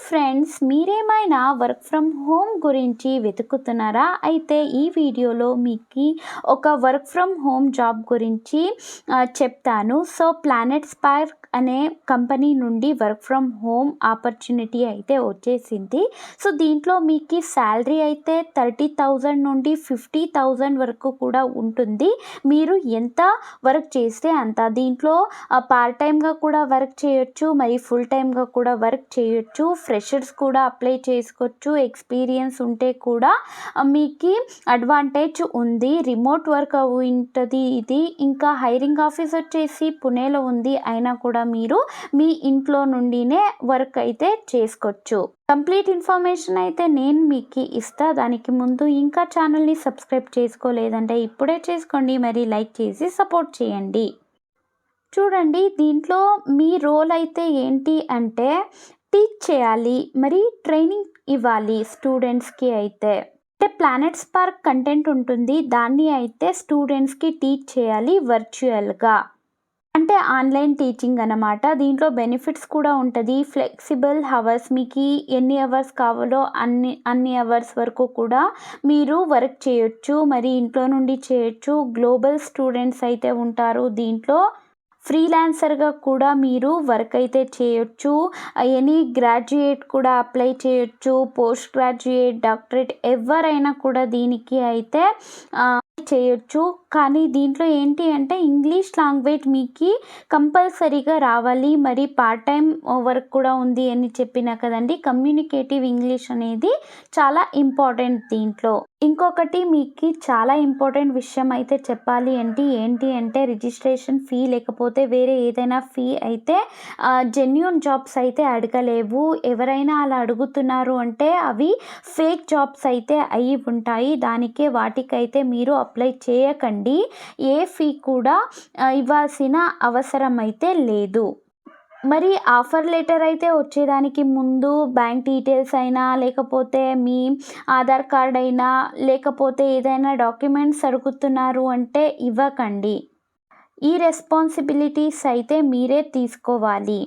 Friends, మీరేమైనా work from home గురించి వెతుకుతున్నారా? అయితే ఈ వీడియోలో మీకు ఒక వర్క్ ఫ్రమ్ హోమ్ జాబ్ గురించి చెప్తాను. సో ప్లానెట్ స్పార్క్ అనే కంపెనీ నుండి వర్క్ ఫ్రమ్ హోమ్ ఆపర్చునిటీ అయితే వచ్చేసింది. సో దీంట్లో మీకు శాలరీ అయితే 30,000 నుండి 50,000 వరకు కూడా ఉంటుంది. మీరు ఎంత వర్క్ చేస్తే అంత. దీంట్లో పార్ట్ టైమ్గా కూడా వర్క్ చేయొచ్చు, మరి ఫుల్ టైమ్గా కూడా వర్క్ చేయొచ్చు. ఫ్రెషర్స్ కూడా అప్లై చేసుకోవచ్చు. ఎక్స్పీరియన్స్ ఉంటే కూడా మీకు అడ్వాంటేజ్ ఉంది. రిమోట్ వర్క్ ఉంటుంది ఇది. ఇంకా హైరింగ్ ఆఫీస్ వచ్చేసి పుణేలో ఉంది. అయినా కూడా మీరు మీ ఇంట్లో నుండినే వర్క్ అయితే చేసుకోవచ్చు. కంప్లీట్ ఇన్ఫర్మేషన్ అయితే నేను మీకు ఇస్తా. దానికి ముందు ఇంకా ఛానల్ని సబ్స్క్రైబ్ చేసుకోలేదంటే ఇప్పుడే చేసుకోండి, మరి లైక్ చేసి సపోర్ట్ చేయండి. చూడండి, దీంట్లో మీ రోల్ అయితే ఏంటి అంటే టీచ్ చేయాలి, మరి ట్రైనింగ్ ఇవ్వాలి స్టూడెంట్స్కి అయితే. అంటే ప్లానెట్ స్పార్క్ కంటెంట్ ఉంటుంది, దాన్ని అయితే స్టూడెంట్స్కి టీచ్ చేయాలి వర్చువల్గా. అంటే ఆన్లైన్ టీచింగ్ అన్నమాట. దీంట్లో బెనిఫిట్స్ కూడా ఉంటుంది. ఫ్లెక్సిబుల్ అవర్స్, మీకు ఎన్ని అవర్స్ కావాలో అన్ని అవర్స్ వరకు కూడా మీరు వర్క్ చేయొచ్చు, మరి ఇంట్లో నుండి చేయొచ్చు. గ్లోబల్ స్టూడెంట్స్ అయితే ఉంటారు దీంట్లో. ఫ్రీలాన్సర్గా కూడా మీరు వర్క్ అయితే చేయొచ్చు. ఎనీ గ్రాడ్యుయేట్ కూడా అప్లై చేయొచ్చు. పోస్ట్ గ్రాడ్యుయేట్, డాక్టరేట్ ఎవరైనా కూడా దీనికి అయితే చేయొచ్చు. కానీ దీంట్లో ఏంటి అంటే ఇంగ్లీష్ లాంగ్వేజ్ మీకు కంపల్సరీగా రావాలి. మరి పార్ట్ టైం వర్క్ కూడా ఉంది అని చెప్పినా కదండి. కమ్యూనికేటివ్ ఇంగ్లీష్ అనేది చాలా ఇంపార్టెంట్ దీంట్లో. ఇంకొకటి మీకు చాలా ఇంపార్టెంట్ విషయం అయితే చెప్పాలి ఏంటి అంటే రిజిస్ట్రేషన్ ఫీ లేకపోతే వేరే ఏదైనా ఫీ అయితే జెన్యూన్ జాబ్స్ అయితే అడగలేవు. ఎవరైనా అలా అడుగుతున్నారు అంటే అవి ఫేక్ జాబ్స్ అయితే అయి ఉంటాయి. దానికే వాటికైతే మీరు అప్లై చేయకండి. ఏ ఫీ కూడా ఇవ్వాల్సిన అవసరం అయితే లేదు. మరి ఆఫర్ లెటర్ అయితే వచ్చేదానికి ముందు బ్యాంక్ డీటెయిల్స్ అయినా, లేకపోతే మీ ఆధార్ కార్డ్ అయినా, లేకపోతే ఏదైనా డాక్యుమెంట్స్ అడుగుతున్నారు అంటే ఇవ్వకండి. ఈ రెస్పాన్సిబిలిటీస్ అయితే మీరే తీసుకోవాలి.